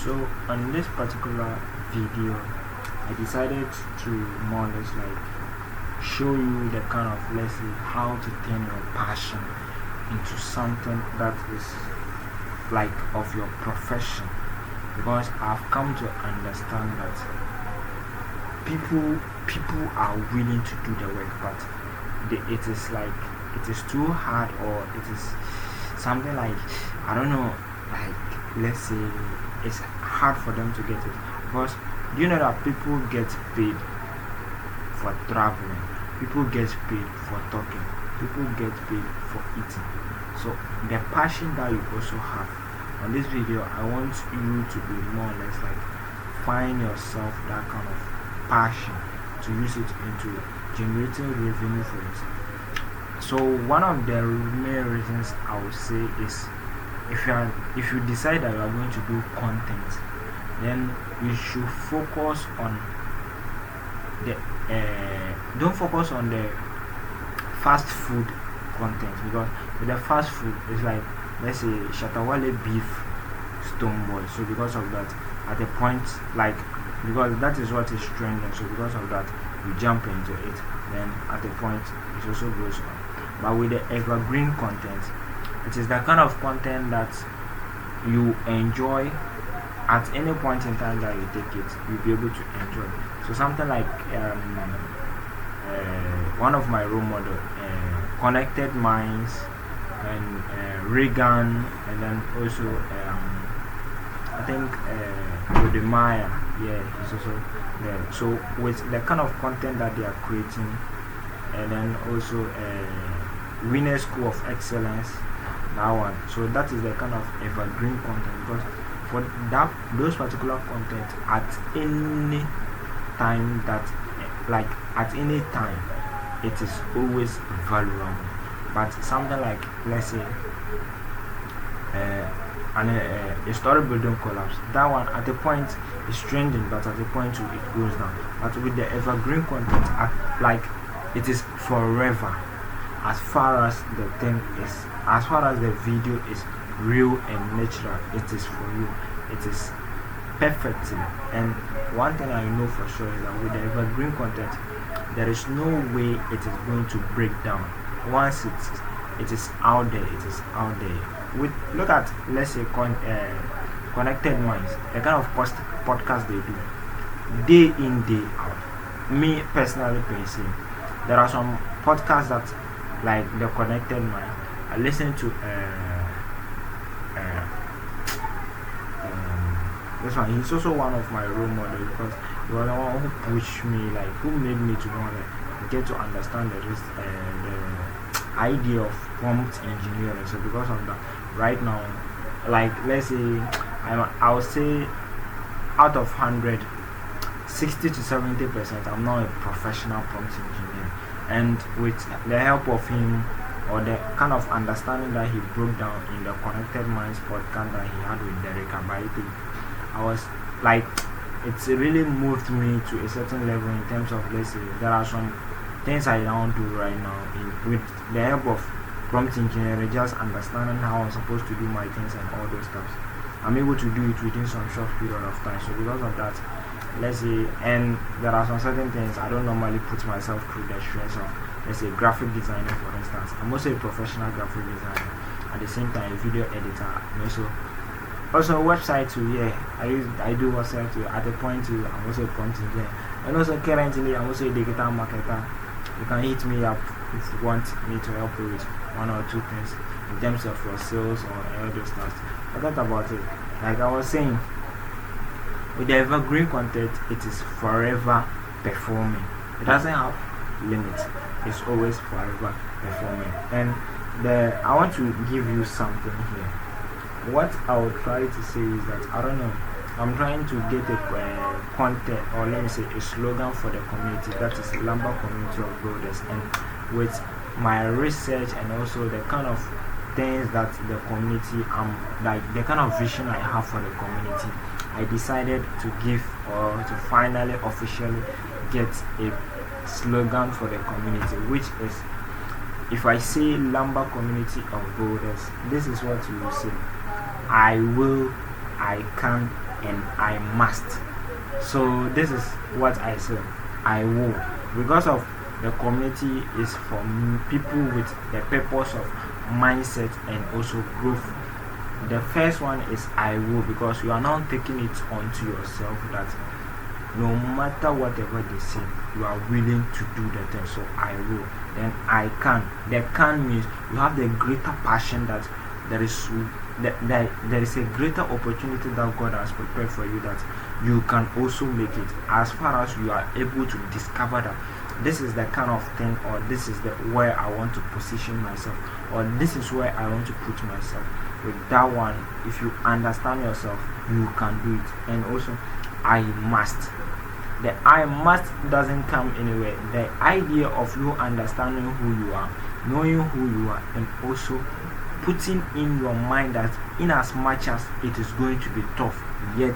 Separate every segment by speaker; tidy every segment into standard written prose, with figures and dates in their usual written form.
Speaker 1: So on this particular video, I decided to more or less like show you the kind of, let's say, how to turn your passion into something that is like of your profession, because I've come to understand that people are willing to do the work, but it is like it is too hard, or it is something like, I don't know, like, let's say it's hard for them to get it. Because do you know that people get paid for traveling, people get paid for talking, people get paid for eating? So the passion that you also have, on this video I want you to be more or less like find yourself that kind of passion to use it into generating revenue for yourself. So one of the main reasons I would say is, if you decide that you are going to do content, then you should focus on the don't focus on the fast food content, because with the fast food it's like, let's say, Shatawale beef Stonebwoy. So because of that, at a point, like, because that is what is trending, so because of that you jump into it, then at a point it also goes on. But with the evergreen content, it is the kind of content that you enjoy at any point in time that you take it, you'll be able to enjoy. So something like one of my role model, Connected Minds, and Reagan, and then also I think Rodemaya, yeah, he's also there. So with the kind of content that they are creating, and then also Winner School of Excellence, that one. So that is the kind of evergreen content, because for that, those particular content, at any time that, like, at any time, it is always valuable. But something like, let's say, a story building collapse, that one at the point is trending, but at the point too, it goes down. But with the evergreen content, like, it is forever. As far as the thing is, as far as the video is real and natural, it is for you. It is perfectly. And one thing I know for sure is that with the evergreen content, there is no way it is going to break down. Once it is out there, it is out there. Look at, let's say, Connected Minds, the kind of podcast they do, day in, day out. Me personally, there are some podcasts that, like the Connected Mind, I listen to this one. He's also one of my role models, because he was the one who pushed me, like, who made me to want to get to understand the idea of prompt engineering. So because of that, right now, like, let's say, I would say out of 100, 60 to 70%, I'm not a professional prompt engineer. And with the help of him, or the kind of understanding that he broke down in the Connected Minds podcast that he had with Derek Abaite, I was like, it's really moved me to a certain level in terms of, let's say, there are some things I don't do right now with the help of prompt engineering, just understanding how I'm supposed to do my things and all those stuff. I'm able to do it within some short period of time. So because of that, let's say, and there are some certain things I don't normally put myself through the stress of, let's say, graphic designer, for instance. I'm also a professional graphic designer, at the same time a video editor, and also website too. Yeah, I do website too. At the point too, I'm also a prompt engineer, and also currently I'm also a digital marketer. You can hit me up if you want me to help you with one or two things in terms of your sales or all those stuff. Forget about it. Like I was saying, with the evergreen content, it is forever performing. It doesn't have limits. It's always forever performing. And I want to give you something here. What I would try to say is that, I don't know, I'm trying to get a content, or let me say a slogan for the community, that is Lamba Community of Builders. And with my research and also the kind of things that the community, like the kind of vision I have for the community, I decided to give, or to finally officially get a slogan for the community, which is, if I say Lamba Community of Builders, this is what you will say: I will, I can, and I must. So this is what I say. I will, because of the community is for people with the purpose of mindset and also growth. The first one is I will, because you are now taking it onto yourself that no matter whatever they say, you are willing to do the thing. So I will. Then I can. The can means you have the greater passion that there is a greater opportunity that God has prepared for you, that you can also make it, as far as you are able to discover that this is the kind of thing, or this is the where I want to position myself, or this is where I want to put myself. With that one, if you understand yourself, you can do it. And also I must. The I must doesn't come anywhere. The idea of you understanding who you are, knowing who you are, and also putting in your mind that in as much as it is going to be tough, yet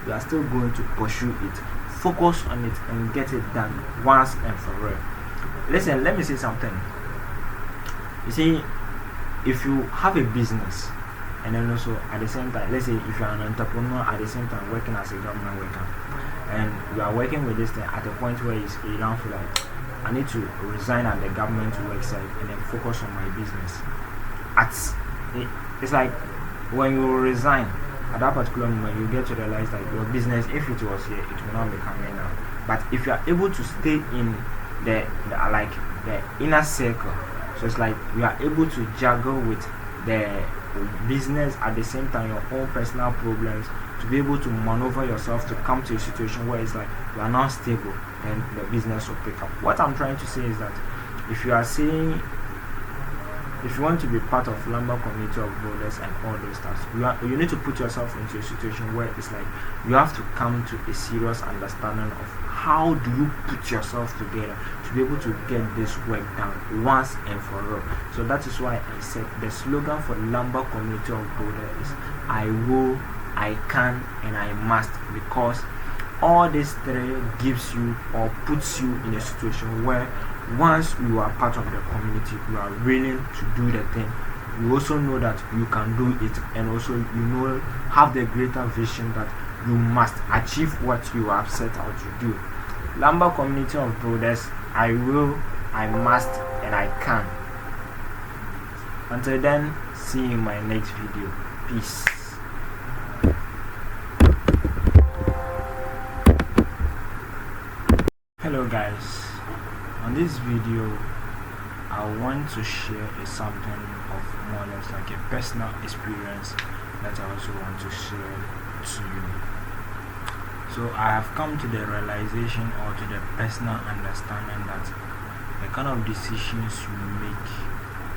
Speaker 1: you are still going to pursue it, focus on it, and get it done once and for all. Listen, let me say something. You see, if you have a business, and then also at the same time, let's say if you are an entrepreneur at the same time working as a government worker, and you are working with this thing at a point where you don't feel like I need to resign at the government website and then focus on my business. It's like when you resign at that particular moment, you get to realize that your business, if it was here, it will not be coming now. But if you are able to stay in the inner circle, so it's like you are able to juggle with the business at the same time, your own personal problems, to be able to maneuver yourself to come to a situation where it's like you are not stable, then the business will pick up. What I'm trying to say is that if you are saying, if you want to be part of Lumber Community of Builders and all those stuff, you need to put yourself into a situation where it's like you have to come to a serious understanding of how do you put yourself together to be able to get this work done once and for all. So that is why I said the slogan for Lumber Community of Builders is I will, I can, and I must, because all these three gives you or puts you in a situation where once you are part of the community, you are willing to do the thing. You also know that you can do it, and also you know, have the greater vision that you must achieve what you have set out to do. Lumber Community of Builders, I will, I must, and I can. Until then, see you in my next video. Peace. Hello guys, on this video I want to share something of more or less like a personal experience that I also want to share to you. So I have come to the realization or to the personal understanding that the kind of decisions you make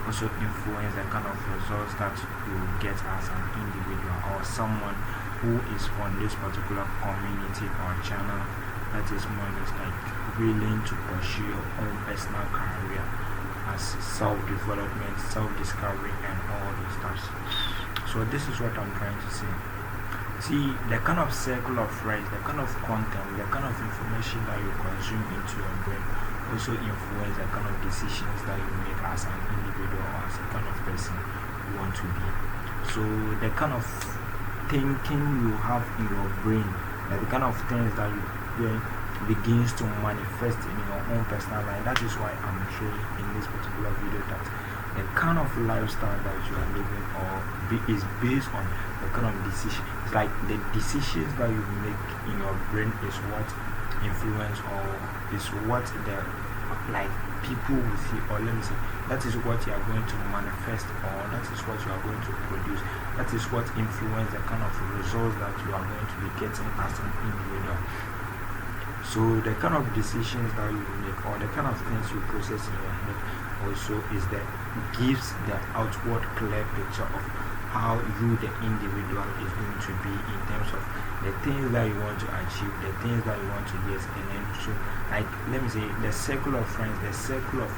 Speaker 1: also influence the kind of results that you get as an individual or someone who is on this particular community or channel that is more or less like willing to pursue your own personal career as self-development, self-discovery, and all those stuff. So this is what I'm trying to say. See, the kind of circle of friends, the kind of content, the kind of information that you consume into your brain also influence the kind of decisions that you make as an individual or as a kind of person you want to be. So the kind of thinking you have in your brain, the kind of things that you begins to manifest in your own personal life. That is why I'm showing in this particular video that the kind of lifestyle that you are living is based on the kind of decision. It's like the decisions that you make in your brain is what influence or is what the like people will see, or let me say that is what you are going to manifest, or that is what you are going to produce. That is what influence the kind of results that you are going to be getting as an individual. So the kind of decisions that you make or the kind of things you process in your head also is that gives the outward clear picture of how you the individual is going to be in terms of the things that you want to achieve, the things that you want to get, and then so like let me say the circle of friends, the circle of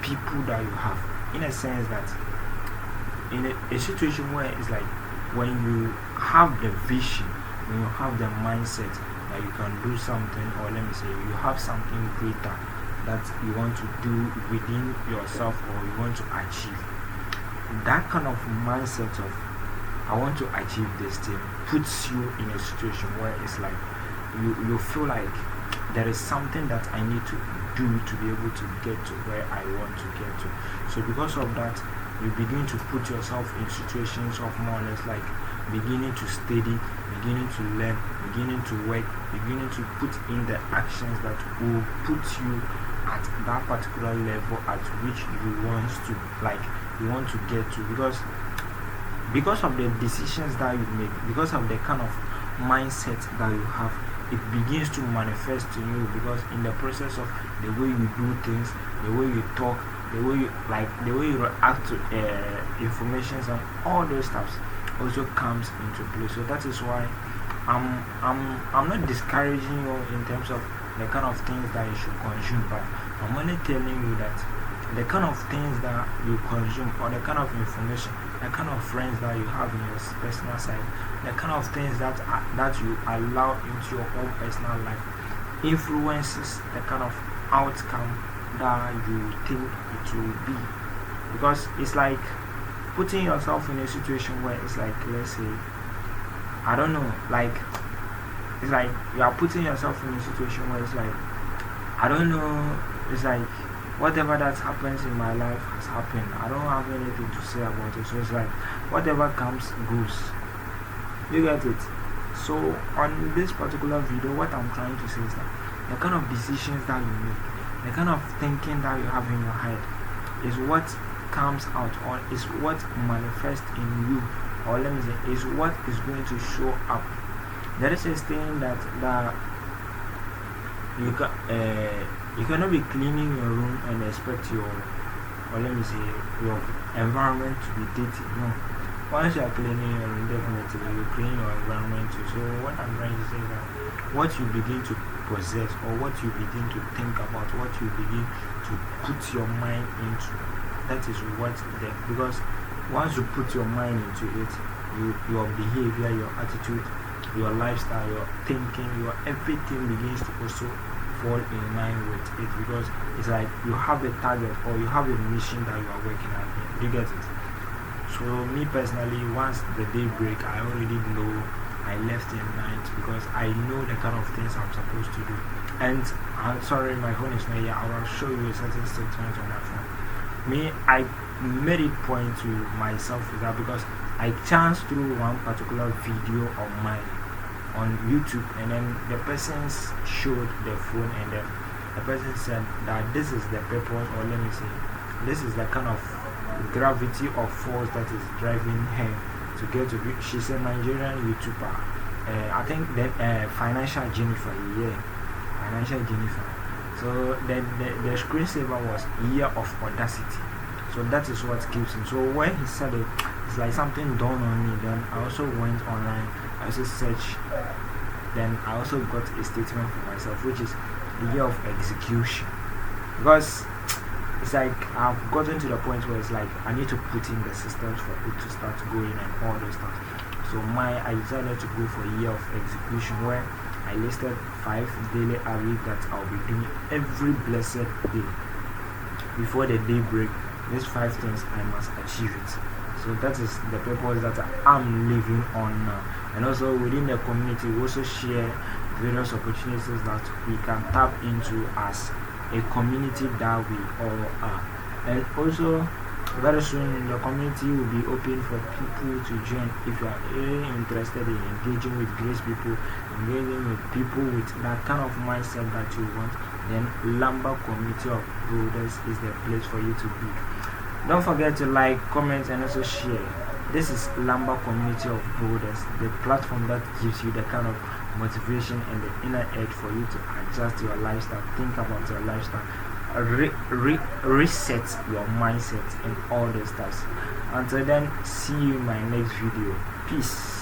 Speaker 1: people that you have, in a sense that in a situation where it's like when you have the vision, when you have the mindset that you can do something, or let me say you have something greater that you want to do within yourself or you want to achieve, that kind of mindset of I want to achieve this thing, puts you in a situation where it's like you feel like there is something that I need to do to be able to get to where I want to get to. So because of that, you begin to put yourself in situations of more or less like beginning to study, beginning to learn, beginning to work, beginning to put in the actions that will put you at that particular level at which you want to get to, because of the decisions that you make, because of the kind of mindset that you have, it begins to manifest to you, because in the process of the way you do things, the way you talk, the way you react to information and all those stuff also comes into play. So that is why I'm not discouraging you in terms of the kind of things that you should consume, but I'm only telling you that the kind of things that you consume, or the kind of information, the kind of friends that you have in your personal side, the kind of things that you allow into your own personal life influences the kind of outcome that you think it will be. Because it's like putting yourself in a situation where it's like, let's say, I don't know, like it's like you are putting yourself in a situation where it's like, I don't know, it's like whatever that happens in my life has happened. I don't have anything to say about it. So it's like whatever comes goes. You get it? So on this particular video, what I'm trying to say is that the kind of decisions that you make, the kind of thinking that you have in your head is what comes out, or is what manifests in you, or let me say, is what is going to show up. There is a thing that you cannot be cleaning your room and expect your environment to be dirty. No. Once you are cleaning your room, definitely you clean your environment too. So what I'm trying to say is that what you begin to possess, or what you begin to think about, what you begin to put your mind into, that is what because once you put your mind into it, your behavior, your attitude, your lifestyle, your thinking, your everything begins to also fall in line with it, because it's like you have a target, or you have a mission that you are working at. You get it? So me personally, once the day break, I already know I left in night, because I know the kind of things I'm supposed to do. And I'm sorry, my phone is not here. I will show you a certain statement on my phone. Me, I made it point to myself with that, because I chanced through one particular video of mine on YouTube, and then the person showed the phone, and then the person said that this is the purpose, or let me say, this is the kind of gravity of force that is driving her to get to be. She's a Nigerian YouTuber. I think that Financial Jennifer, Financial Jennifer. So the screensaver was Year of Audacity. So that is what keeps him. So when he said it, it's like something dawned on me. Then I also went online, I also searched, then I also got a statement for myself, which is the year of execution. Because it's like I've gotten to the point where it's like I need to put in the systems for it to start going and all those stuff. So I decided to go for a year of execution, where I listed 5 daily habits that I'll be doing every blessed day. Before the day break, these 5 things I must achieve it. So that is the purpose that I'm living on now. And also within the community, we also share various opportunities that we can tap into as a community that we all are. And also very soon the community will be open for people to join. If you are really interested in engaging with grace people, engaging with people with that kind of mindset that you want, then Lamba Community of Builders is the place for you to be. Don't forget to like, comment, and also share. This is Lamba Community of Builders, the platform that gives you the kind of motivation and the inner edge for you to adjust your lifestyle, think about your lifestyle, reset your mindset, and all those stuff. Until then, see you in my next video. Peace.